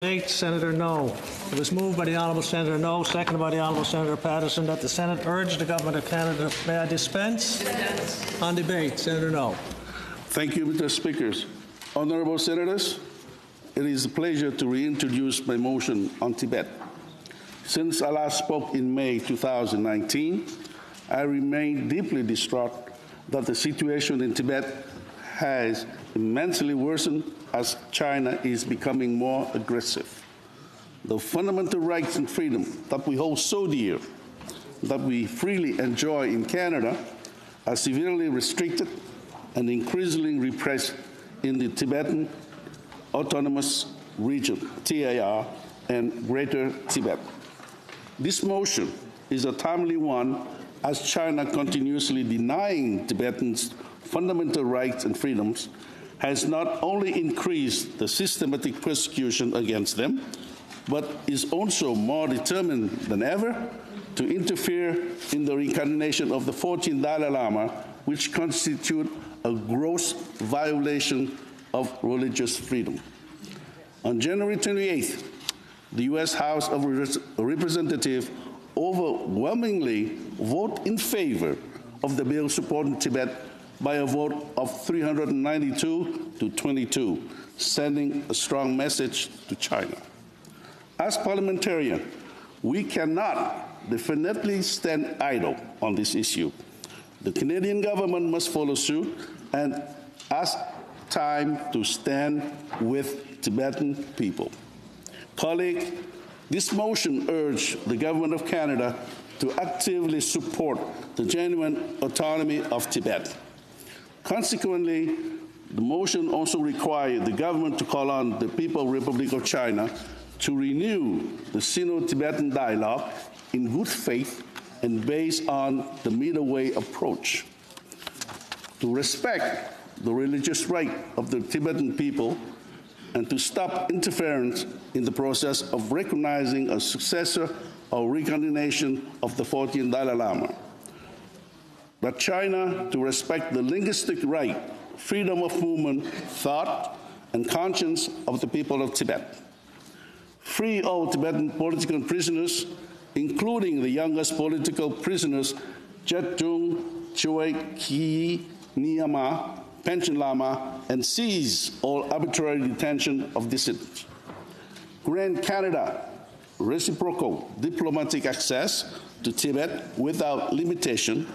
8, Senator No. It was moved by the Honourable Senator No, seconded by the Honourable Senator Patterson, that the Senate urge the Government of Canada, may I dispense? On debate, Senator No. Thank you, Mr. Speaker. Honourable Senators, it is a pleasure to reintroduce my motion on Tibet. Since I last spoke in May 2019, I remain deeply distraught that the situation in Tibet has immensely worsened as China is becoming more aggressive. The fundamental rights and freedom that we hold so dear, that we freely enjoy in Canada, are severely restricted and increasingly repressed in the Tibetan Autonomous Region, TAR, and Greater Tibet. This motion is a timely one as China continuously denying Tibetans fundamental rights and freedoms has not only increased the systematic persecution against them, but is also more determined than ever to interfere in the reincarnation of the 14th Dalai Lama, which constitute a gross violation of religious freedom. On January 28th, the U.S. House of Representatives overwhelmingly voted in favor of the bill supporting Tibet by a vote of 392 to 22, sending a strong message to China. As parliamentarians, we cannot definitely stand idle on this issue. The Canadian government must follow suit and ask time to stand with Tibetan people. Colleagues, this motion urges the Government of Canada to actively support the genuine autonomy of Tibet. Consequently, the motion also requires the government to call on the People's Republic of China to renew the Sino-Tibetan dialogue in good faith and based on the middle way approach, to respect the religious right of the Tibetan people, and to stop interference in the process of recognizing a successor or reincarnation of the 14th Dalai Lama. That China to respect the linguistic right, freedom of movement, thought, and conscience of the people of Tibet. Free all Tibetan political prisoners, including the youngest political prisoners, Jetjung Choi Ki Niyama, Panchen Lama, and seize all arbitrary detention of dissidents. Grant Canada reciprocal diplomatic access to Tibet without limitation,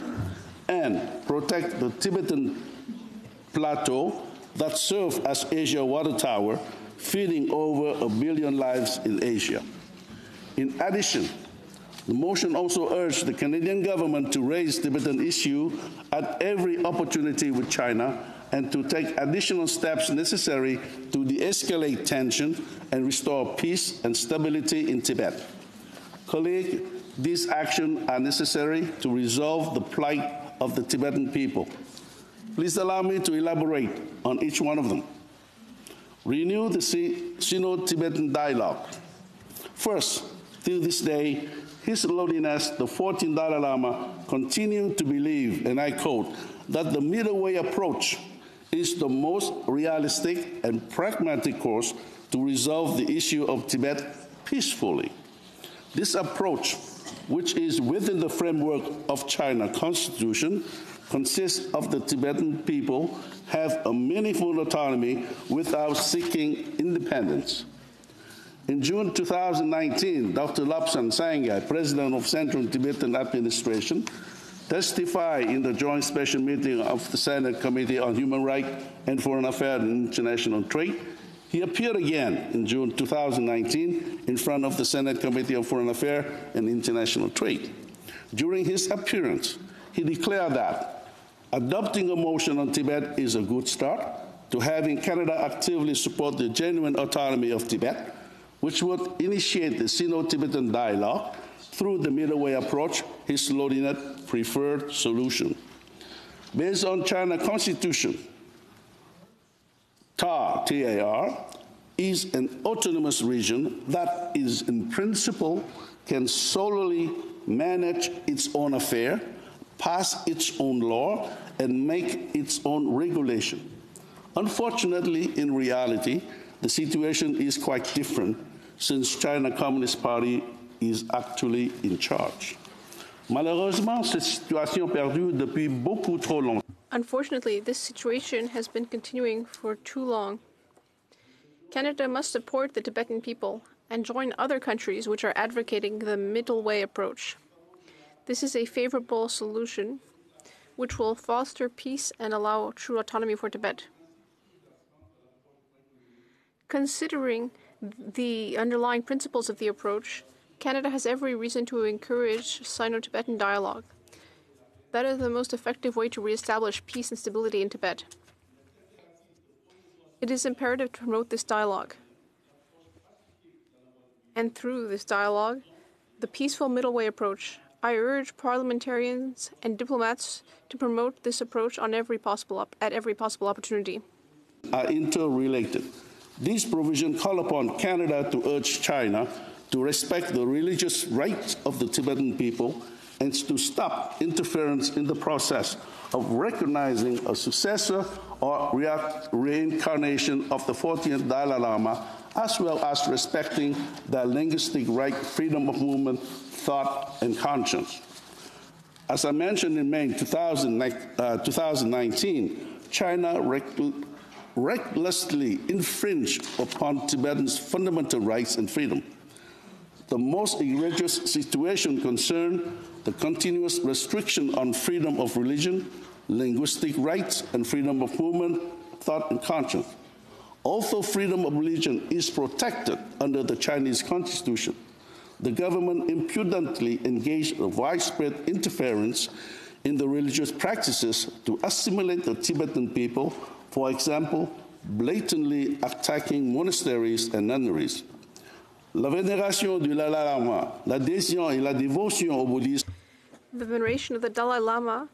and protect the Tibetan Plateau that serves as Asia's water tower, feeding over 1 billion lives in Asia. In addition, the motion also urged the Canadian government to raise Tibetan issue at every opportunity with China and to take additional steps necessary to de-escalate tension and restore peace and stability in Tibet. Colleagues, these actions are necessary to resolve the plight of the Tibetan people. Please allow me to elaborate on each one of them. Renew the Sino-Tibetan dialogue. First, till this day, His Holiness the 14th Dalai Lama continued to believe, and I quote, that the middle way approach is the most realistic and pragmatic course to resolve the issue of Tibet peacefully. This approach, which is within the framework of China's constitution, consists of the Tibetan people have a meaningful autonomy without seeking independence. In June 2019, Dr. Lobsang Sangay, President of Central Tibetan Administration, testified in the joint special meeting of the Senate Committee on Human Rights and Foreign Affairs and International Trade. He appeared again in June 2019 in front of the Senate Committee on Foreign Affairs and International Trade. During his appearance, he declared that adopting a motion on Tibet is a good start to having Canada actively support the genuine autonomy of Tibet, which would initiate the Sino-Tibetan dialogue through the middle way approach, His Holiness preferred solution. Based on China's constitution, TAR is an autonomous region that is in principle can solely manage its own affair, pass its own law, and make its own regulation. Unfortunately, in reality, the situation is quite different since China Communist Party is actually in charge. Malheureusement, cette situation perdure depuis beaucoup trop longtemps. Unfortunately, this situation has been continuing for too long. Canada must support the Tibetan people and join other countries which are advocating the middle way approach. This is a favorable solution which will foster peace and allow true autonomy for Tibet. Considering the underlying principles of the approach, Canada has every reason to encourage Sino-Tibetan dialogue. That is the most effective way to reestablish peace and stability in Tibet. It is imperative to promote this dialogue. And through this dialogue, the peaceful middle way approach, I urge parliamentarians and diplomats to promote this approach at every possible opportunity. Are interrelated. These provisions call upon Canada to urge China to respect the religious rights of the Tibetan people and to stop interference in the process of recognizing a successor or reincarnation of the 14th Dalai Lama, as well as respecting their linguistic right, freedom of movement, thought, and conscience. As I mentioned in May 2019, China recklessly infringed upon Tibetans' fundamental rights and freedom. The most egregious situation concerned the continuous restriction on freedom of religion, linguistic rights, and freedom of movement, thought, and conscience. Although freedom of religion is protected under the Chinese Constitution, the government impudently engaged in widespread interference in the religious practices to assimilate the Tibetan people, for example, blatantly attacking monasteries and nunneries. La vénération du Dalai Lama, l'adhésion et la dévotion au bouddhisme. The veneration of the Dalai Lama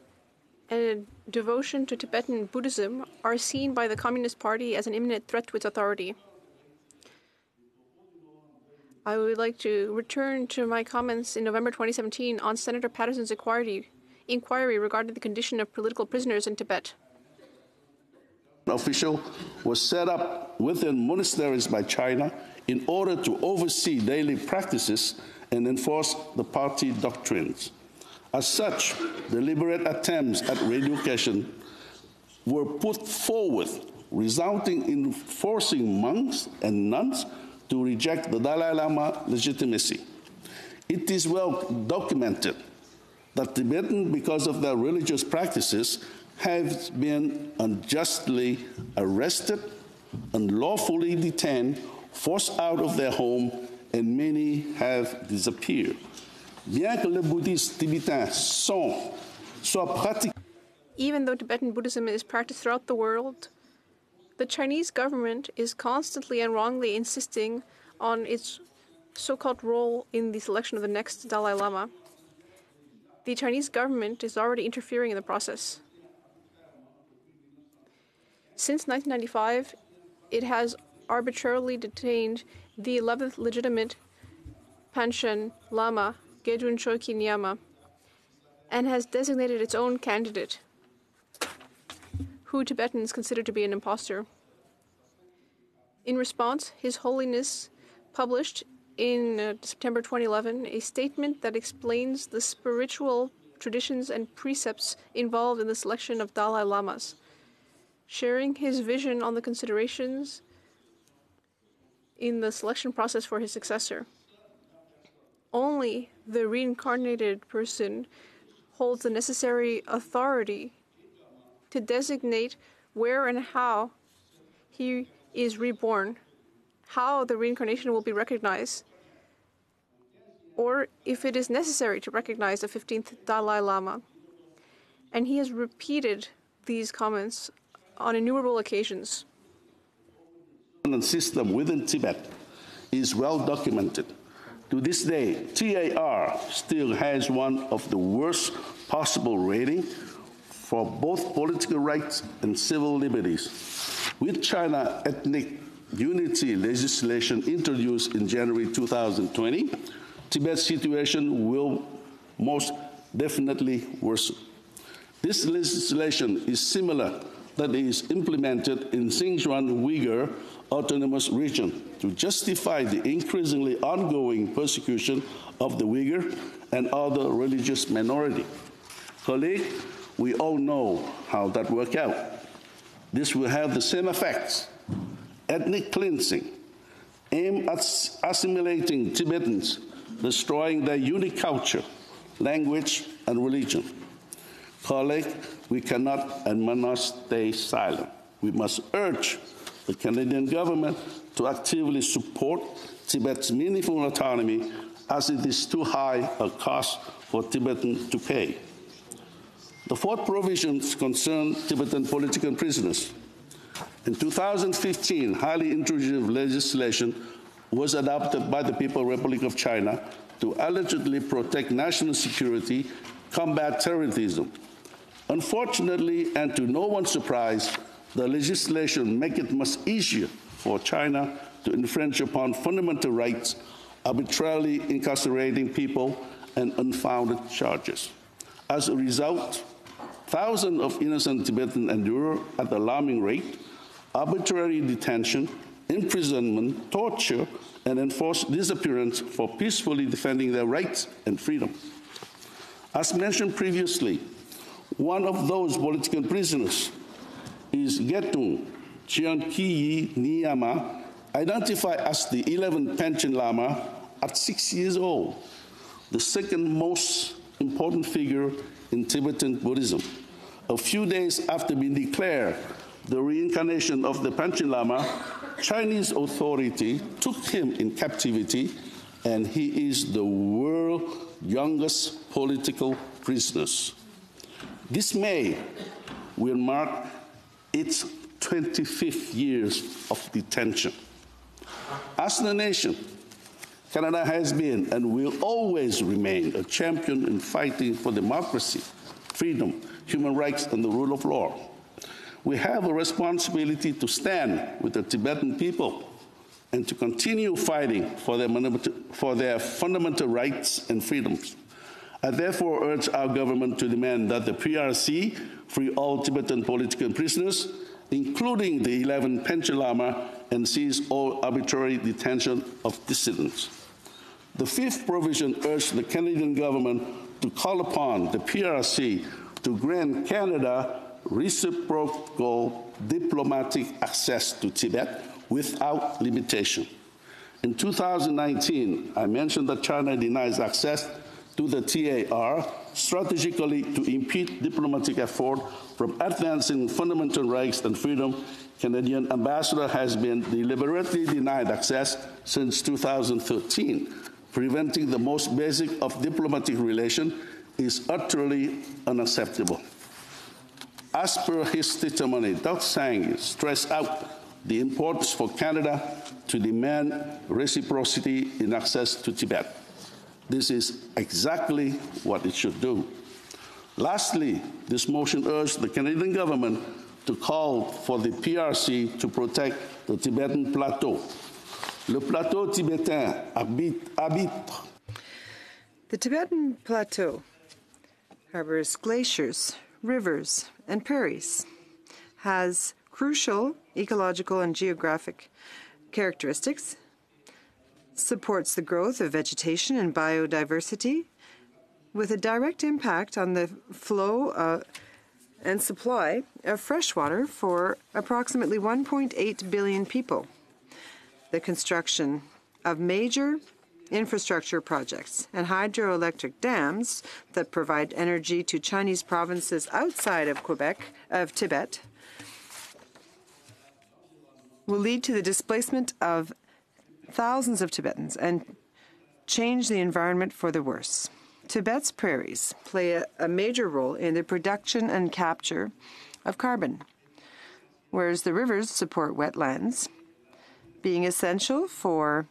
and devotion to Tibetan Buddhism are seen by the Communist Party as an imminent threat to its authority. I would like to return to my comments in November 2017 on Senator Patterson's inquiry regarding the condition of political prisoners in Tibet. Official was set up within monasteries by China in order to oversee daily practices and enforce the party doctrines. As such, deliberate attempts at re-education were put forward, resulting in forcing monks and nuns to reject the Dalai Lama legitimacy. It is well documented that Tibetans, because of their religious practices, have been unjustly arrested, unlawfully detained, forced out of their home, and many have disappeared. Bien que le bouddhisme tibetain soit pratiqué. Even though Tibetan Buddhism is practiced throughout the world, the Chinese government is constantly and wrongly insisting on its so-called role in the selection of the next Dalai Lama. The Chinese government is already interfering in the process. Since 1995, it has arbitrarily detained the 11th legitimate Panchen Lama, Gedun Choki Nyama, and has designated its own candidate, who Tibetans consider to be an impostor. In response, His Holiness published in September 2011 a statement that explains the spiritual traditions and precepts involved in the selection of Dalai Lamas, sharing his vision on the considerations in the selection process for his successor. Only the reincarnated person holds the necessary authority to designate where and how he is reborn, how the reincarnation will be recognized, or if it is necessary to recognize the 15th Dalai Lama. And he has repeated these comments on innumerable occasions. The system within Tibet is well documented. To this day, TAR still has one of the worst possible rating for both political rights and civil liberties. With China ethnic unity legislation introduced in January 2020, Tibet's situation will most definitely worsen. This legislation is similar that is implemented in Xinjiang Uyghur autonomous region to justify the increasingly ongoing persecution of the Uyghur and other religious minority. Colleague, we all know how that worked out. This will have the same effects: ethnic cleansing, aimed at assimilating Tibetans, destroying their unique culture, language, and religion. Colleague, we cannot and must not stay silent. We must urge the Canadian government to actively support Tibet's meaningful autonomy, as it is too high a cost for Tibetans to pay. The fourth provision concerns Tibetan political prisoners. In 2015, highly intrusive legislation was adopted by the People's Republic of China to allegedly protect national security, combat terrorism. Unfortunately, and to no one's surprise, the legislation makes it much easier for China to infringe upon fundamental rights, arbitrarily incarcerating people and unfounded charges. As a result, thousands of innocent Tibetans endure at an alarming rate arbitrary detention, imprisonment, torture, and enforced disappearance for peacefully defending their rights and freedom. As mentioned previously, one of those political prisoners is Getung Chiankiyi Niyama, identified as the 11th Panchen Lama at 6 years old, the second most important figure in Tibetan Buddhism. A few days after being declared the reincarnation of the Panchen Lama, Chinese authority took him in captivity, and he is the world's youngest political prisoner. This May will mark its 25th years of detention. As a nation, Canada has been and will always remain a champion in fighting for democracy, freedom, human rights, and the rule of law. We have a responsibility to stand with the Tibetan people and to continue fighting for their fundamental rights and freedoms. I therefore urge our government to demand that the PRC free all Tibetan political prisoners, including the 11 Panchen Lama, and cease all arbitrary detention of dissidents. The fifth provision urged the Canadian government to call upon the PRC to grant Canada reciprocal diplomatic access to Tibet without limitation. In 2019, I mentioned that China denies access to the TAR strategically to impede diplomatic effort from advancing fundamental rights and freedom. Canadian ambassador has been deliberately denied access since 2013. Preventing the most basic of diplomatic relations is utterly unacceptable. As per his testimony, Dr. Sang stressed out the importance for Canada to demand reciprocity in access to Tibet. This is exactly what it should do. Lastly, this motion urged the Canadian government to call for the PRC to protect the Tibetan Plateau. Le plateau tibétain habite. The Tibetan Plateau harbors glaciers, rivers, and prairies, has crucial ecological and geographic characteristics, supports the growth of vegetation and biodiversity, with a direct impact on the flow and supply of fresh water for approximately 1.8 billion people. The construction of major infrastructure projects and hydroelectric dams that provide energy to Chinese provinces outside of Tibet, will lead to the displacement of thousands of Tibetans and change the environment for the worse. Tibet's prairies play a major role in the production and capture of carbon, whereas the rivers support wetlands, being essential for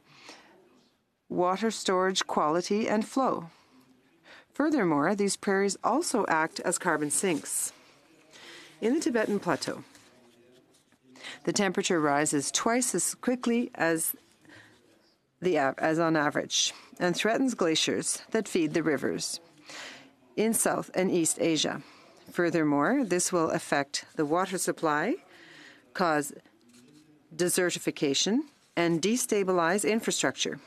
water storage quality and flow. Furthermore, these prairies also act as carbon sinks. In the Tibetan Plateau, the temperature rises twice as quickly as on average, and threatens glaciers that feed the rivers in South and East Asia. Furthermore, this will affect the water supply, cause desertification, and destabilize infrastructure.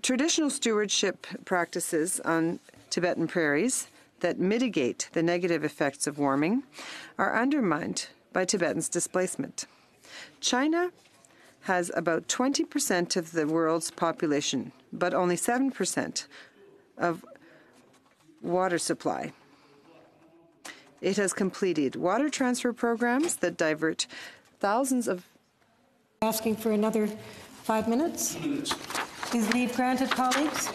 Traditional stewardship practices on Tibetan prairies that mitigate the negative effects of warming are undermined by Tibetans' displacement. China has about 20% of the world's population, but only 7% of water supply. It has completed water transfer programs that divert thousands of... Asking for another 5 minutes. Is leave granted, colleagues?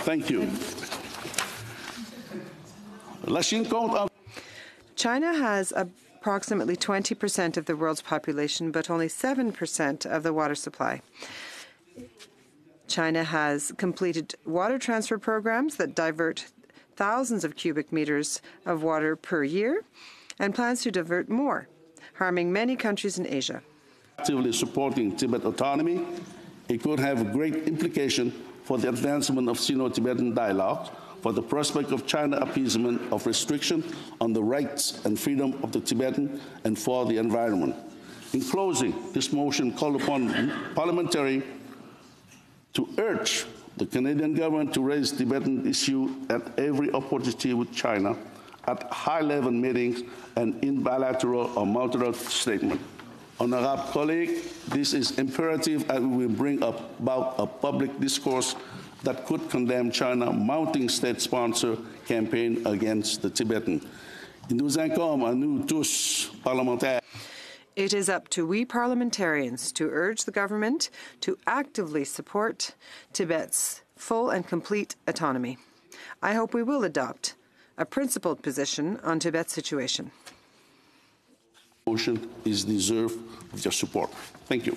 Thank you. China has approximately 20% of the world's population, but only 7% of the water supply. China has completed water transfer programs that divert thousands of cubic meters of water per year and plans to divert more, harming many countries in Asia. Actively supporting Tibet autonomy, it could have great implication for the advancement of Sino-Tibetan dialogue, for the prospect of China appeasement of restriction on the rights and freedom of the Tibetan, and for the environment. In closing, this motion called upon parliamentary to urge the Canadian government to raise Tibetan issue at every opportunity with China, at high-level meetings and in bilateral or multilateral statements. Honorable colleague, this is imperative as we will bring about a public discourse that could condemn China's mounting state-sponsored campaign against the Tibetan. Il nous incombe à nous tous, parlementaires. It is up to we parliamentarians to urge the government to actively support Tibet's full and complete autonomy. I hope we will adopt a principled position on Tibet's situation. Motion is deserved of your support. Thank you.